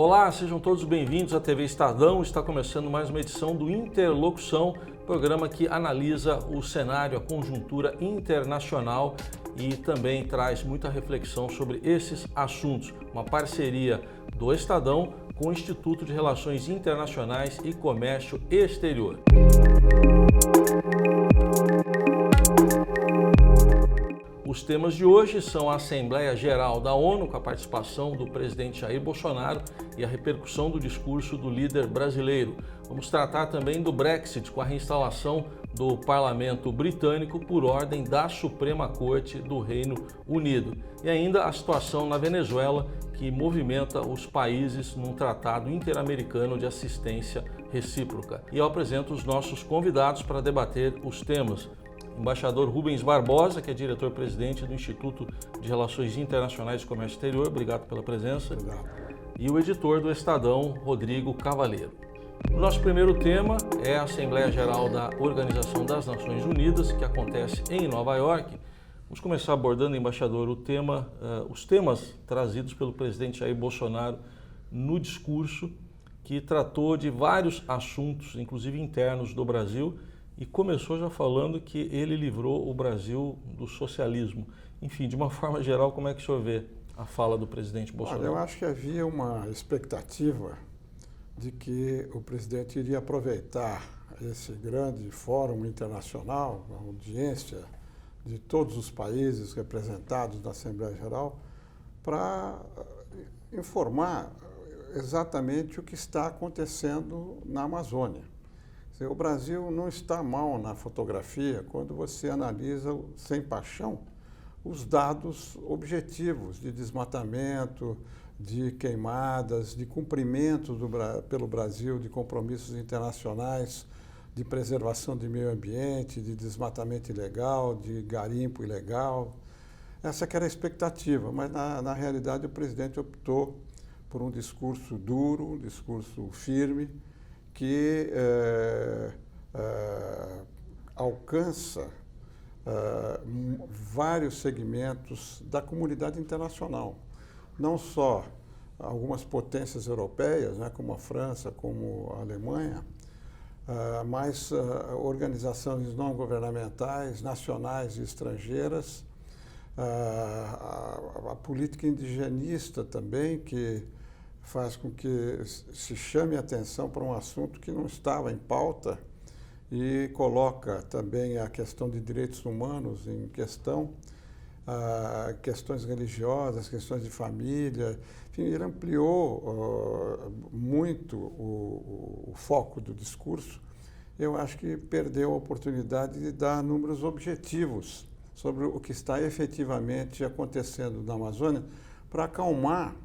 Olá, sejam todos bem-vindos à TV Estadão. Está começando mais uma edição do Interlocução, programa que analisa o cenário, a conjuntura internacional e também traz muita reflexão sobre esses assuntos. Uma parceria do Estadão com o Instituto de Relações Internacionais e Comércio Exterior. Os temas de hoje são a Assembleia Geral da ONU, com a participação do presidente Jair Bolsonaro e a repercussão do discurso do líder brasileiro. Vamos tratar também do Brexit, com a reinstalação do parlamento britânico por ordem da Suprema Corte do Reino Unido. E ainda a situação na Venezuela, que movimenta os países num tratado interamericano de assistência recíproca. E eu apresento os nossos convidados para debater os temas. Embaixador Rubens Barbosa, que é diretor-presidente do Instituto de Relações Internacionais e Comércio Exterior, obrigado pela presença. Obrigado. E o editor do Estadão, Rodrigo Cavaleiro. O nosso primeiro tema é a Assembleia Geral da Organização das Nações Unidas, que acontece em Nova York. Vamos começar abordando, embaixador, os temas trazidos pelo presidente Jair Bolsonaro no discurso, que tratou de vários assuntos, inclusive internos do Brasil, e começou já falando que ele livrou o Brasil do socialismo. Enfim, de uma forma geral, como é que o senhor vê a fala do presidente Bolsonaro? Olha, eu acho que havia uma expectativa de que o presidente iria aproveitar esse grande fórum internacional, a audiência de todos os países representados na Assembleia Geral, para informar exatamente o que está acontecendo na Amazônia. O Brasil não está mal na fotografia quando você analisa sem paixão os dados objetivos de desmatamento, de queimadas, de cumprimento pelo Brasil de compromissos internacionais de preservação de meio ambiente, de desmatamento ilegal, de garimpo ilegal. Essa que era a expectativa, mas na realidade o presidente optou por um discurso duro, um discurso firme, que alcança vários segmentos da comunidade internacional. Não só algumas potências europeias, né, como a França, como a Alemanha, mas organizações não governamentais, nacionais e estrangeiras, a política indigenista também, que faz com que se chame a atenção para um assunto que não estava em pauta e coloca também a questão de direitos humanos em questão, questões religiosas, questões de família. Enfim, ele ampliou muito o foco do discurso. Eu acho que perdeu a oportunidade de dar números objetivos sobre o que está efetivamente acontecendo na Amazônia para acalmar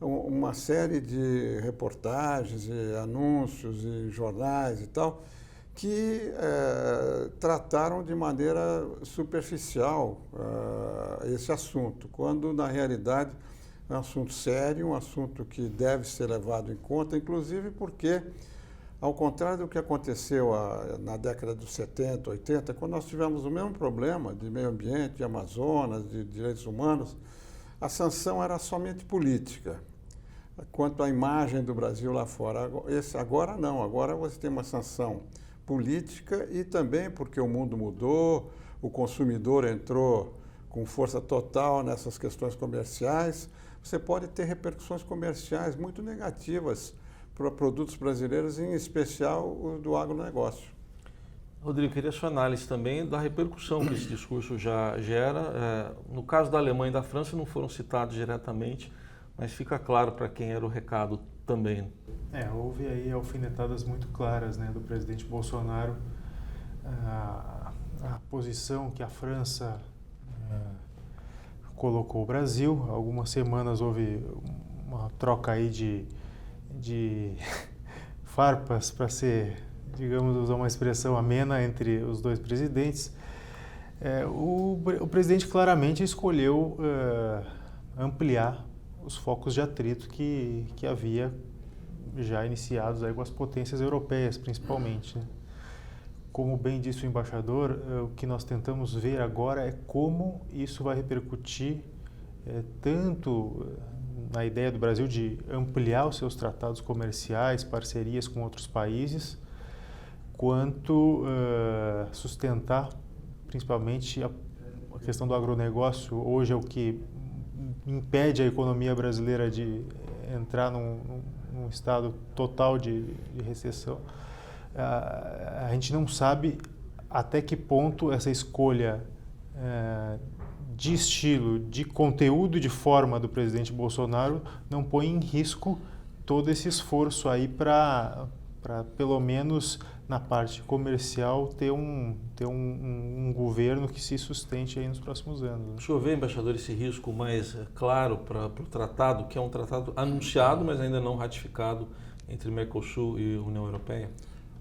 uma série de reportagens e anúncios e jornais e tal que trataram de maneira superficial esse assunto, quando na realidade é um assunto sério, um assunto que deve ser levado em conta, inclusive porque, ao contrário do que aconteceu na década dos 70, 80, quando nós tivemos o mesmo problema de meio ambiente, de Amazonas, de direitos humanos, a sanção era somente política. Quanto à imagem do Brasil lá fora. Agora não, agora você tem uma sanção política e também porque o mundo mudou, o consumidor entrou com força total nessas questões comerciais, você pode ter repercussões comerciais muito negativas para produtos brasileiros, em especial o do agronegócio. Rodrigo, queria sua análise também da repercussão que esse discurso já gera. No caso da Alemanha e da França não foram citados diretamente, mas fica claro para quem era o recado também. Houve aí alfinetadas muito claras, né, do presidente Bolsonaro, a posição que a França colocou o Brasil. Há algumas semanas houve uma troca aí de farpas, para ser, digamos, usar uma expressão amena entre os dois presidentes. O presidente claramente escolheu ampliar os focos de atrito que havia já iniciados aí com as potências europeias, principalmente, né? Como bem disse o embaixador, o que nós tentamos ver agora é como isso vai repercutir tanto na ideia do Brasil de ampliar os seus tratados comerciais, parcerias com outros países, quanto sustentar principalmente a questão do agronegócio. Hoje é o que impede a economia brasileira de entrar num estado total de recessão. A gente não sabe até que ponto essa escolha de estilo, de conteúdo e de forma do presidente Bolsonaro não põe em risco todo esse esforço aí para pelo menos na parte comercial ter um governo que se sustente aí nos próximos anos. O senhor vê, embaixador, esse risco mais claro para o tratado, que é um tratado anunciado, mas ainda não ratificado entre Mercosul e União Europeia?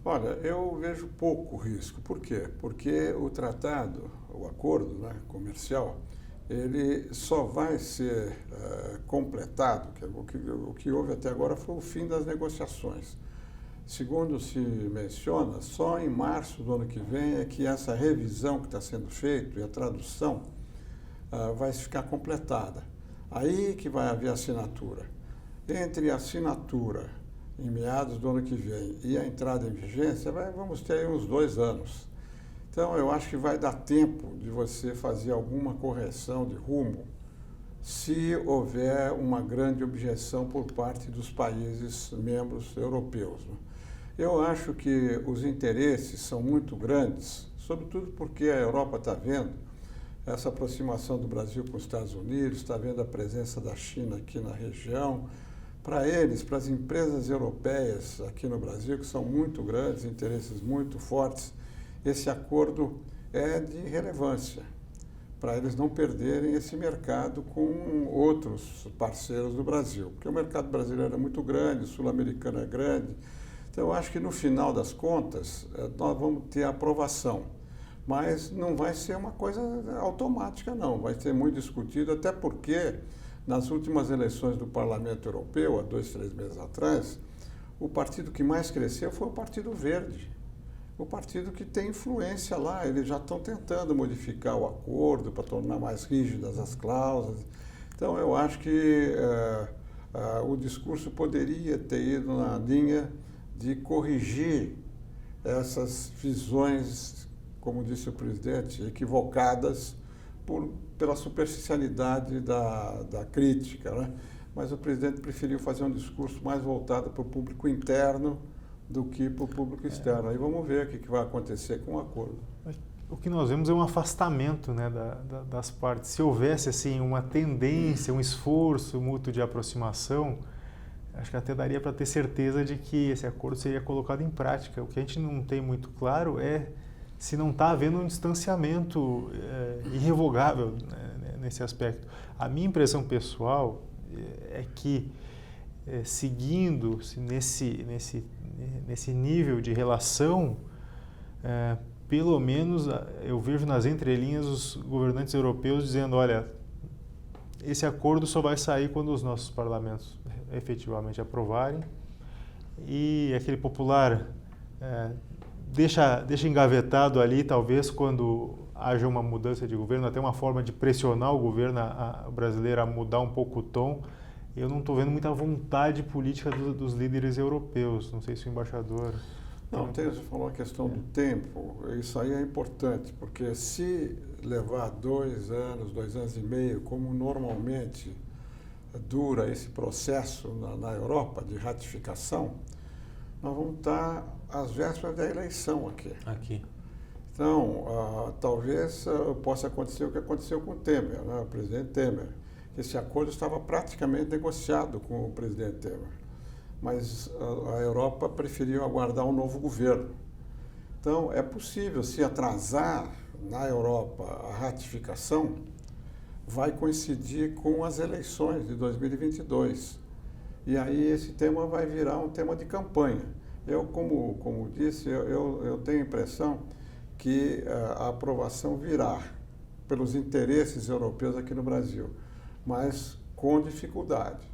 Olha, eu vejo pouco risco. Por quê? Porque o tratado, o acordo, né, comercial, ele só vai ser completado, o que houve até agora foi o fim das negociações. Segundo se menciona, só em março do ano que vem é que essa revisão que está sendo feita e a tradução vai ficar completada. Aí que vai haver assinatura. Entre a assinatura em meados do ano que vem e a entrada em vigência, vamos ter aí uns 2 anos. Então, eu acho que vai dar tempo de você fazer alguma correção de rumo se houver uma grande objeção por parte dos países membros europeus. Eu acho que os interesses são muito grandes, sobretudo porque a Europa está vendo essa aproximação do Brasil com os Estados Unidos, está vendo a presença da China aqui na região. Para eles, para as empresas europeias aqui no Brasil, que são muito grandes, interesses muito fortes, esse acordo é de relevância, para eles não perderem esse mercado com outros parceiros do Brasil. Porque o mercado brasileiro é muito grande, o sul-americano é grande. Então, eu acho que no final das contas, nós vamos ter aprovação. Mas não vai ser uma coisa automática, não. Vai ser muito discutido, até porque nas últimas eleições do Parlamento Europeu, há 2, 3 meses atrás, o partido que mais cresceu foi o Partido Verde. O partido que tem influência lá, eles já estão tentando modificar o acordo para tornar mais rígidas as cláusulas. Então, eu acho que o discurso poderia ter ido na linha de corrigir essas visões, como disse o presidente, equivocadas pela superficialidade da crítica, né? Mas o presidente preferiu fazer um discurso mais voltado para o público interno do que para o público externo. Aí vamos ver o que vai acontecer com o acordo. O que nós vemos é um afastamento, né, das partes. Se houvesse assim, uma tendência, um esforço mútuo de aproximação, acho que até daria para ter certeza de que esse acordo seria colocado em prática. O que a gente não tem muito claro é se não está havendo um distanciamento irrevogável, né, nesse aspecto. A minha impressão pessoal é que, seguindo nesse nível de relação, pelo menos eu vejo nas entrelinhas os governantes europeus dizendo, olha, esse acordo só vai sair quando os nossos parlamentos efetivamente aprovarem, e aquele popular deixa engavetado ali, talvez quando haja uma mudança de governo, até uma forma de pressionar o governo brasileiro a mudar um pouco o tom. Eu não estou vendo muita vontade política dos líderes europeus. Não sei se o embaixador... Não, você falou a questão do tempo. Isso aí é importante, porque se levar 2 anos, 2 anos e meio, como normalmente dura esse processo na Europa de ratificação, nós vamos estar às vésperas da eleição aqui. Então, talvez possa acontecer o que aconteceu com o Temer, né? O presidente Temer. Esse acordo estava praticamente negociado com o presidente Temer, mas a Europa preferiu aguardar um novo governo. Então, é possível, se atrasar na Europa a ratificação, vai coincidir com as eleições de 2022. E aí esse tema vai virar um tema de campanha. Eu, como disse, eu tenho a impressão que a aprovação virá pelos interesses europeus aqui no Brasil, mas com dificuldade.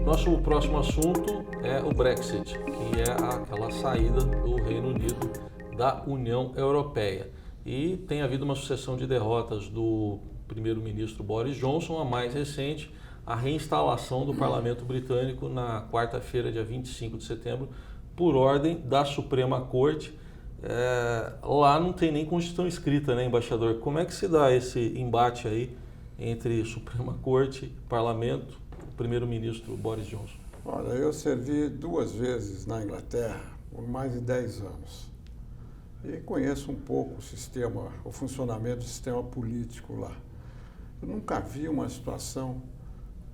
Nosso próximo assunto é o Brexit, que é aquela saída do Reino Unido da União Europeia. E tem havido uma sucessão de derrotas do primeiro-ministro Boris Johnson. A mais recente, a reinstalação do parlamento britânico na quarta-feira, dia 25 de setembro, por ordem da Suprema Corte. Lá não tem nem Constituição escrita, né, embaixador? Como é que se dá esse embate aí entre Suprema Corte, Parlamento, o primeiro-ministro Boris Johnson? Olha, eu servi 2 vezes na Inglaterra por mais de 10 anos e conheço um pouco o funcionamento do sistema político lá. Eu nunca vi uma situação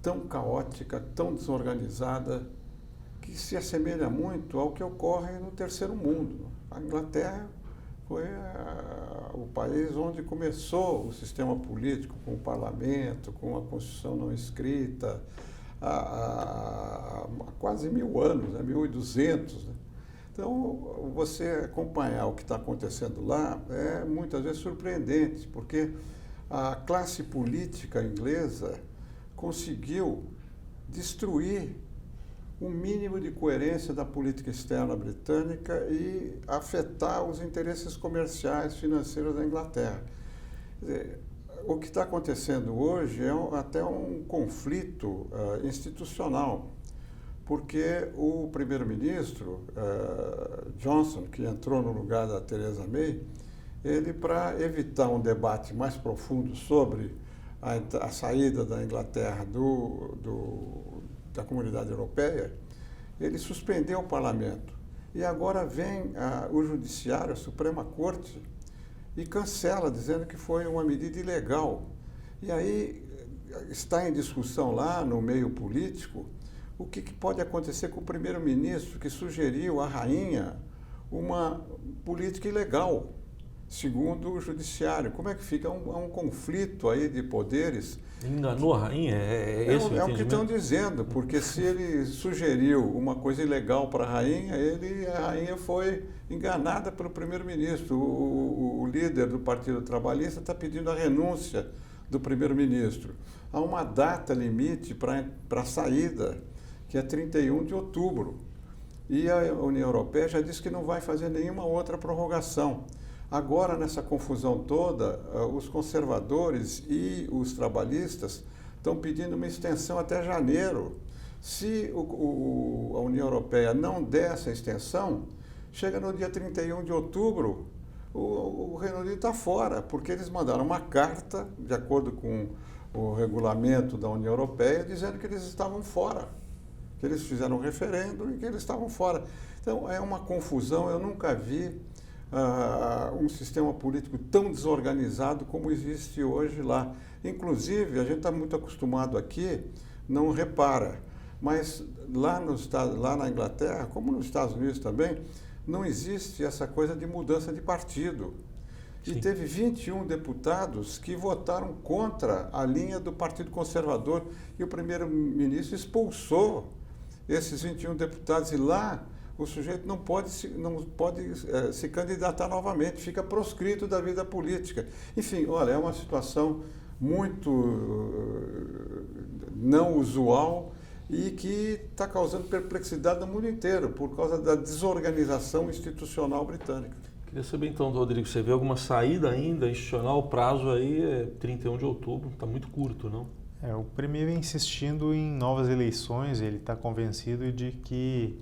tão caótica, tão desorganizada, que se assemelha muito ao que ocorre no terceiro mundo. A Inglaterra foi o país onde começou o sistema político, com o parlamento, com a Constituição não escrita, há quase 1000 anos, né? 1200. Né? Então, você acompanhar o que está acontecendo lá é muitas vezes surpreendente, porque a classe política inglesa conseguiu destruir o mínimo de coerência da política externa britânica e afetar os interesses comerciais, financeiros da Inglaterra. Quer dizer, o que está acontecendo hoje é até um conflito institucional, porque o primeiro-ministro Johnson, que entrou no lugar da Theresa May, ele, para evitar um debate mais profundo sobre a saída da Inglaterra da Comunidade Europeia, ele suspendeu o parlamento. E agora vem o Judiciário, a Suprema Corte, e cancela, dizendo que foi uma medida ilegal. E aí está em discussão lá no meio político o que pode acontecer com o primeiro-ministro que sugeriu à rainha uma política ilegal, segundo o Judiciário. Como é que fica? Há um conflito aí de poderes. Ele enganou a rainha? É o que estão dizendo, porque se ele sugeriu uma coisa ilegal para a rainha foi enganada pelo primeiro-ministro. O líder do Partido Trabalhista está pedindo a renúncia do primeiro-ministro. Há uma data limite para a saída, que é 31 de outubro. E a União Europeia já disse que não vai fazer nenhuma outra prorrogação. Agora, nessa confusão toda, os conservadores e os trabalhistas estão pedindo uma extensão até janeiro. Se a União Europeia não der essa extensão, chega no dia 31 de outubro, o Reino Unido está fora, porque eles mandaram uma carta, de acordo com o regulamento da União Europeia, dizendo que eles estavam fora, que eles fizeram um referendo e que eles estavam fora. Então, é uma confusão, eu nunca vi um sistema político tão desorganizado como existe hoje lá. Inclusive, a gente está muito acostumado aqui, não repara, mas lá na Inglaterra, como nos Estados Unidos também, não existe essa coisa de mudança de partido. Sim. E teve 21 deputados que votaram contra a linha do Partido Conservador e o primeiro-ministro expulsou esses 21 deputados e lá o sujeito não pode se candidatar novamente, fica proscrito da vida política. Enfim, olha, é uma situação muito não usual e que está causando perplexidade no mundo inteiro por causa da desorganização institucional britânica. Queria saber então, Rodrigo, você vê alguma saída ainda institucional? O prazo aí é 31 de outubro, está muito curto, não? O Premier vem insistindo em novas eleições, ele está convencido de que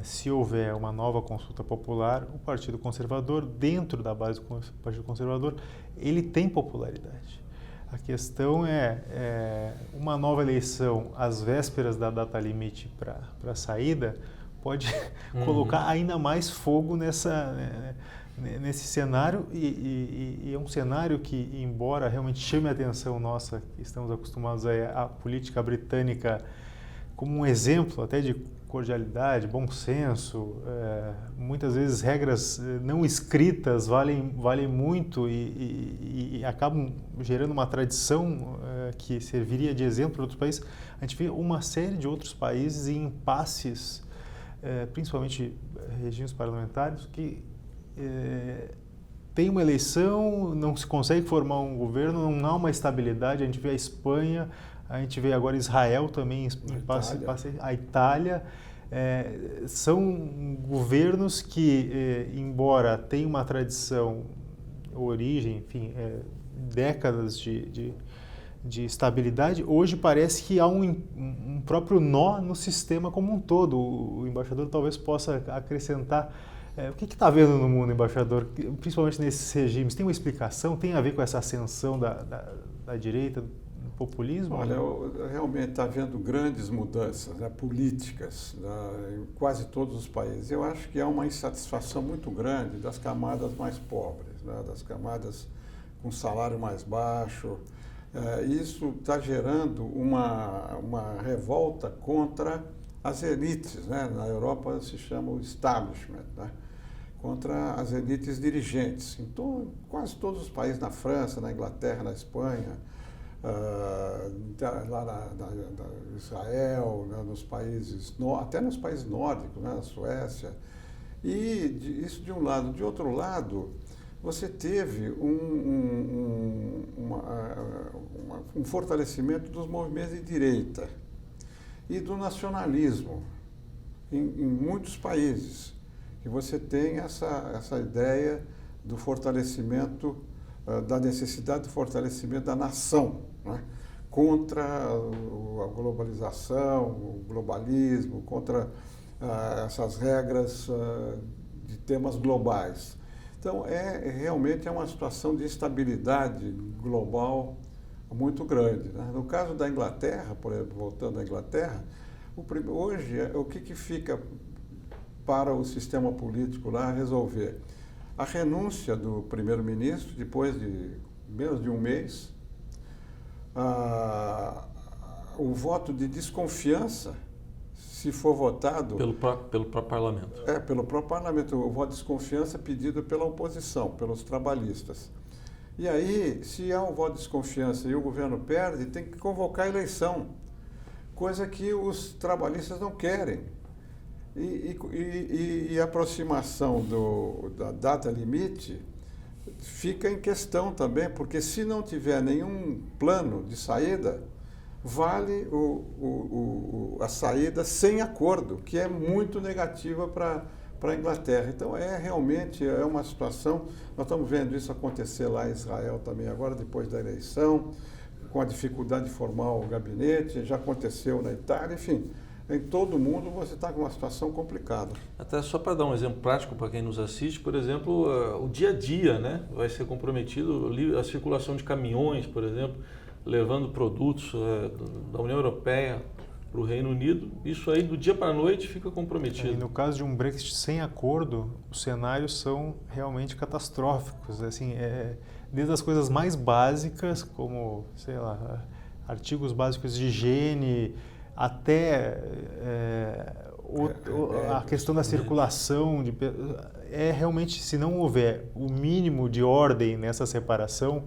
se houver uma nova consulta popular, o Partido Conservador, dentro da base do Partido Conservador, ele tem popularidade. A questão é uma nova eleição às vésperas da data limite para a saída pode colocar ainda mais fogo nesse cenário e é um cenário que, embora realmente chame a atenção nossa, que estamos acostumados à política britânica como um exemplo até de cordialidade, bom senso, muitas vezes regras não escritas valem muito e acabam gerando uma tradição que serviria de exemplo para outros países. A gente vê uma série de outros países em impasses, principalmente regimes parlamentares, que tem uma eleição, não se consegue formar um governo, não há uma estabilidade. A gente vê a Espanha, a gente vê agora Israel também em passe, a Itália. São governos que, embora tenham uma tradição, origem, enfim, décadas de estabilidade, hoje parece que há um próprio nó no sistema como um todo. O embaixador talvez possa acrescentar. O que está vendo no mundo, embaixador, principalmente nesses regimes? Tem uma explicação? Tem a ver com essa ascensão da direita, do populismo? Olha, realmente está havendo grandes mudanças, né, políticas, em quase todos os países. Eu acho que há uma insatisfação muito grande das camadas mais pobres, né, das camadas com salário mais baixo. Isso está gerando uma revolta contra as elites, né? Na Europa se chama o establishment, né? Contra as elites dirigentes. Então, quase todos os países, na França, na Inglaterra, na Espanha, lá na Israel, né? Nos países, até nos países nórdicos, né? Na Suécia. E isso de um lado. De outro lado, você teve um fortalecimento dos movimentos de direita e do nacionalismo em muitos países. E você tem essa ideia do fortalecimento, da necessidade de fortalecimento da nação, né? Contra a globalização, o globalismo, contra essas regras de temas globais. Então, realmente é uma situação de instabilidade global muito grande, né? No caso da Inglaterra, por exemplo, voltando à Inglaterra, hoje, o que fica para o sistema político lá resolver? A renúncia do primeiro-ministro, depois de menos de um mês, o voto de desconfiança, se for votado... Pelo próprio parlamento. Pelo próprio parlamento, o voto de desconfiança pedido pela oposição, pelos trabalhistas. E aí, se há um voto de desconfiança e o governo perde, tem que convocar a eleição, coisa que os trabalhistas não querem. E a aproximação da data limite fica em questão também, porque se não tiver nenhum plano de saída, vale a saída sem acordo, que é muito negativa para a Inglaterra. Então, realmente uma situação, nós estamos vendo isso acontecer lá em Israel também agora, depois da eleição, com a dificuldade de formar o gabinete, já aconteceu na Itália, enfim, em todo o mundo você está com uma situação complicada. Até só para dar um exemplo prático para quem nos assiste, por exemplo, o dia a dia, né, vai ser comprometido, a circulação de caminhões, por exemplo, levando produtos da União Europeia para o Reino Unido, isso aí do dia para a noite fica comprometido. E no caso de um Brexit sem acordo, os cenários são realmente catastróficos. Assim, desde as coisas mais básicas, como, sei lá, artigos básicos de higiene, até a questão da circulação. Realmente, se não houver o mínimo de ordem nessa separação,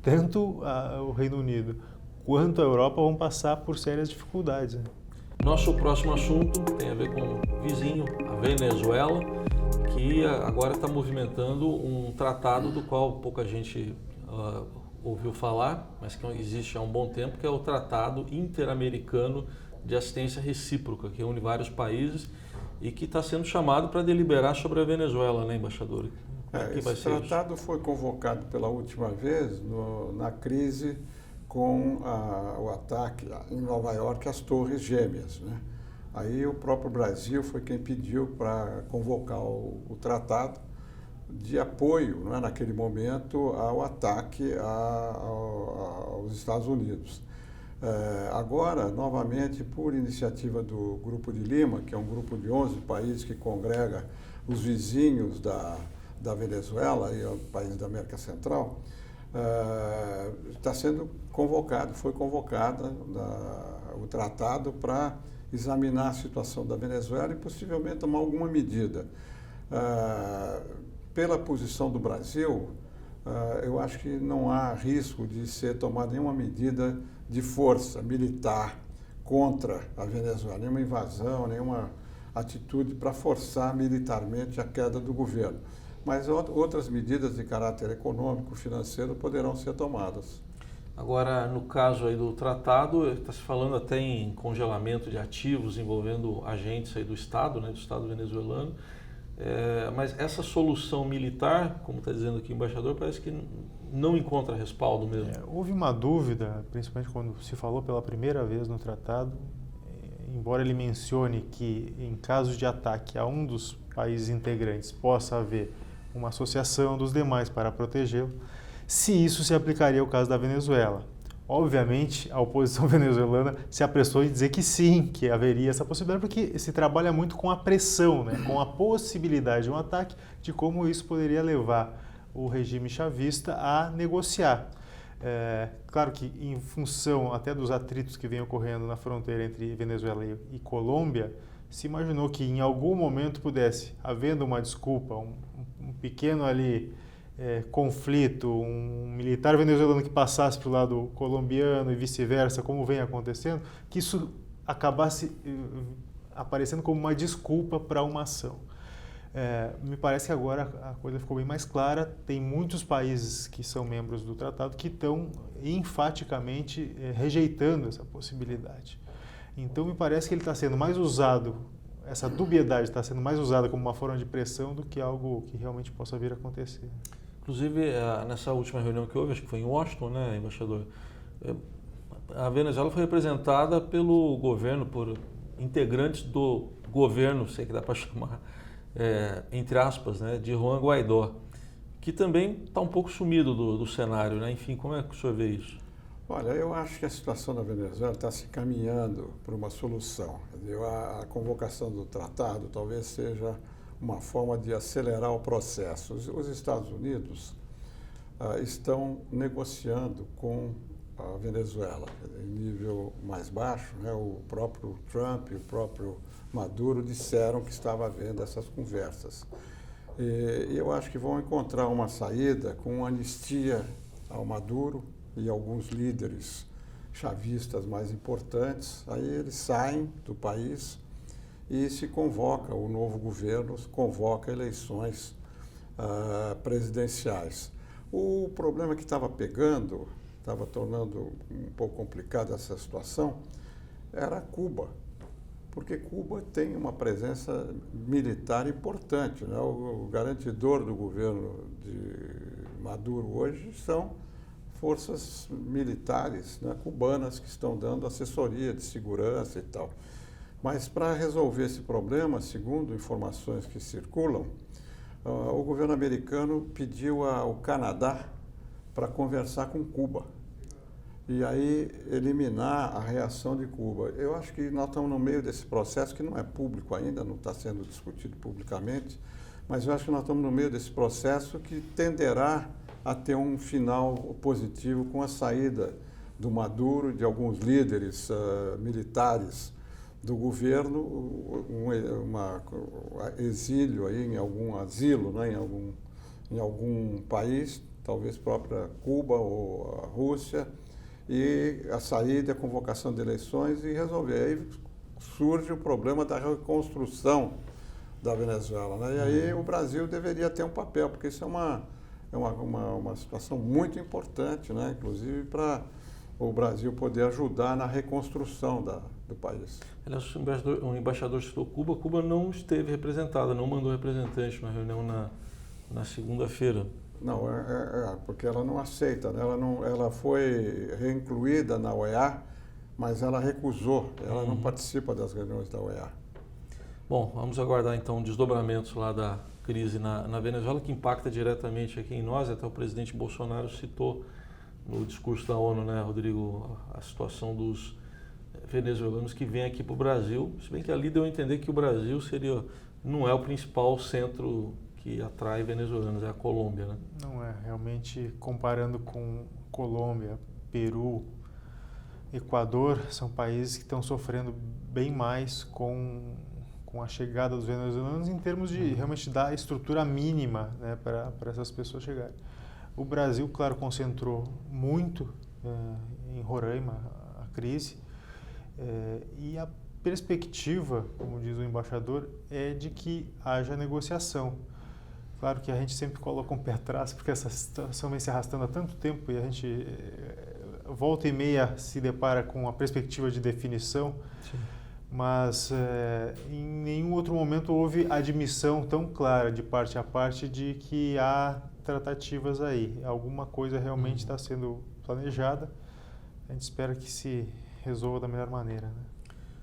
tanto o Reino Unido quanto a Europa vão passar por sérias dificuldades. Né? Nosso próximo assunto tem a ver com o vizinho, a Venezuela, que agora está movimentando um tratado do qual pouca gente ouviu falar, mas que existe há um bom tempo, que é o Tratado Interamericano de Assistência Recíproca, que une vários países e que está sendo chamado para deliberar sobre a Venezuela, né, embaixador? Esse tratado foi convocado pela última vez na crise com o ataque em Nova York às Torres Gêmeas, né? Aí o próprio Brasil foi quem pediu para convocar o tratado de apoio, né, naquele momento, ao ataque aos Estados Unidos. Agora, novamente, por iniciativa do Grupo de Lima, que é um grupo de 11 países que congrega os vizinhos da Venezuela e o país da América Central, está sendo foi convocado o tratado para examinar a situação da Venezuela e possivelmente tomar alguma medida. Pela posição do Brasil, eu acho que não há risco de ser tomada nenhuma medida de força militar contra a Venezuela, nenhuma invasão, nenhuma atitude para forçar militarmente a queda do governo. Mas outras medidas de caráter econômico, financeiro, poderão ser tomadas. Agora, no caso aí do tratado, está se falando até em congelamento de ativos envolvendo agentes aí do Estado, né, do Estado venezuelano. Mas essa solução militar, como está dizendo aqui o embaixador, parece que não encontra respaldo mesmo. Houve uma dúvida, principalmente quando se falou pela primeira vez no tratado, embora ele mencione que em caso de ataque a um dos países integrantes possa haver uma associação dos demais para protegê-lo, se isso se aplicaria ao caso da Venezuela. Obviamente, a oposição venezuelana se apressou em dizer que sim, que haveria essa possibilidade, porque se trabalha muito com a pressão, né, com a possibilidade de um ataque, de como isso poderia levar o regime chavista a negociar. Claro que em função até dos atritos que vêm ocorrendo na fronteira entre Venezuela e Colômbia, se imaginou que em algum momento pudesse, havendo uma desculpa, um pequeno ali conflito, um militar venezuelano que passasse para o lado colombiano e vice-versa, como vem acontecendo, que isso acabasse aparecendo como uma desculpa para uma ação. Me parece que agora a coisa ficou bem mais clara. Tem muitos países que são membros do tratado que estão enfaticamente rejeitando essa possibilidade. Então me parece que ele está sendo mais usado, essa dubiedade está sendo mais usada como uma forma de pressão do que algo que realmente possa vir a acontecer. Inclusive, nessa última reunião que houve, acho que foi em Washington, né, embaixador? A Venezuela foi representada pelo governo, por integrantes do governo, sei que dá para chamar, entre aspas, né, de Juan Guaidó, que também está um pouco sumido do cenário, né? Enfim, como é que o senhor vê isso? Olha, eu acho que a situação na Venezuela está se caminhando para uma solução. A convocação do tratado talvez seja uma forma de acelerar o processo. Os Estados Unidos estão negociando com a Venezuela em nível mais baixo, né? O próprio Trump e o próprio Maduro disseram que estava havendo essas conversas. E eu acho que vão encontrar uma saída com anistia ao Maduro e alguns líderes chavistas mais importantes. Aí eles saem do país e se convoca, o novo governo convoca eleições presidenciais. O problema que estava pegando, estava tornando um pouco complicada essa situação, era Cuba, porque Cuba tem uma presença militar importante, né? O garantidor do governo de Maduro hoje são forças militares, né, cubanas que estão dando assessoria de segurança e tal. Mas para resolver esse problema, segundo informações que circulam, o governo americano pediu ao Canadá para conversar com Cuba e aí eliminar a reação de Cuba. Eu acho que nós estamos no meio desse processo, que não é público ainda, não está sendo discutido publicamente, mas eu acho que nós estamos no meio desse processo que tenderá a ter um final positivo com a saída do Maduro, de alguns líderes militares do governo, um exílio aí em algum asilo, né, em algum país, talvez própria Cuba ou a Rússia, e a saída, a convocação de eleições e resolver. Aí surge o problema da reconstrução da Venezuela, né? E aí o Brasil deveria ter um papel, porque isso é uma situação muito importante, né? Inclusive para o Brasil poder ajudar na reconstrução do país. Aliás, o embaixador citou Cuba. Cuba não esteve representada, não mandou representante na reunião na segunda-feira. Não, porque ela não aceita, né? Ela foi reincluída na OEA, mas ela recusou, ela não participa das reuniões da OEA. Bom, vamos aguardar então desdobramentos lá da crise na Venezuela, que impacta diretamente aqui em nós. Até o presidente Bolsonaro citou no discurso da ONU, né, Rodrigo, a situação dos venezuelanos que vêm aqui para o Brasil, se bem que ali deu a entender que o Brasil não é o principal centro que atrai venezuelanos, é a Colômbia, né? Não é, realmente comparando com Colômbia, Peru, Equador, são países que estão sofrendo bem mais com a chegada dos venezuelanos em termos de realmente dar a estrutura mínima, né, para essas pessoas chegarem. O Brasil, claro, concentrou muito em Roraima a crise e a perspectiva, como diz o embaixador, é de que haja negociação. Claro que a gente sempre coloca um pé atrás, porque essa situação vem se arrastando há tanto tempo e a gente volta e meia se depara com a perspectiva de definição. Sim. mas em nenhum outro momento houve admissão tão clara de parte a parte de que há tratativas aí. Alguma coisa realmente está sendo planejada. A gente espera que se resolva da melhor maneira, né?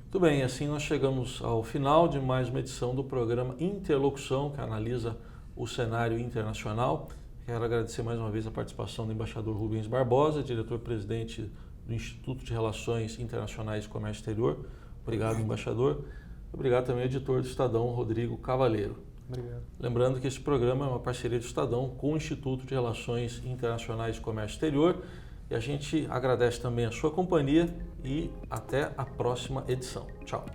Muito bem, assim nós chegamos ao final de mais uma edição do programa Interlocução, que analisa o cenário internacional. Quero agradecer mais uma vez a participação do embaixador Rubens Barbosa, diretor-presidente do Instituto de Relações Internacionais e Comércio Exterior. Obrigado, embaixador. Obrigado também ao editor do Estadão, Rodrigo Cavaleiro. Obrigado. Lembrando que esse programa é uma parceria do Estadão com o Instituto de Relações Internacionais e Comércio Exterior. E a gente agradece também a sua companhia e até a próxima edição. Tchau.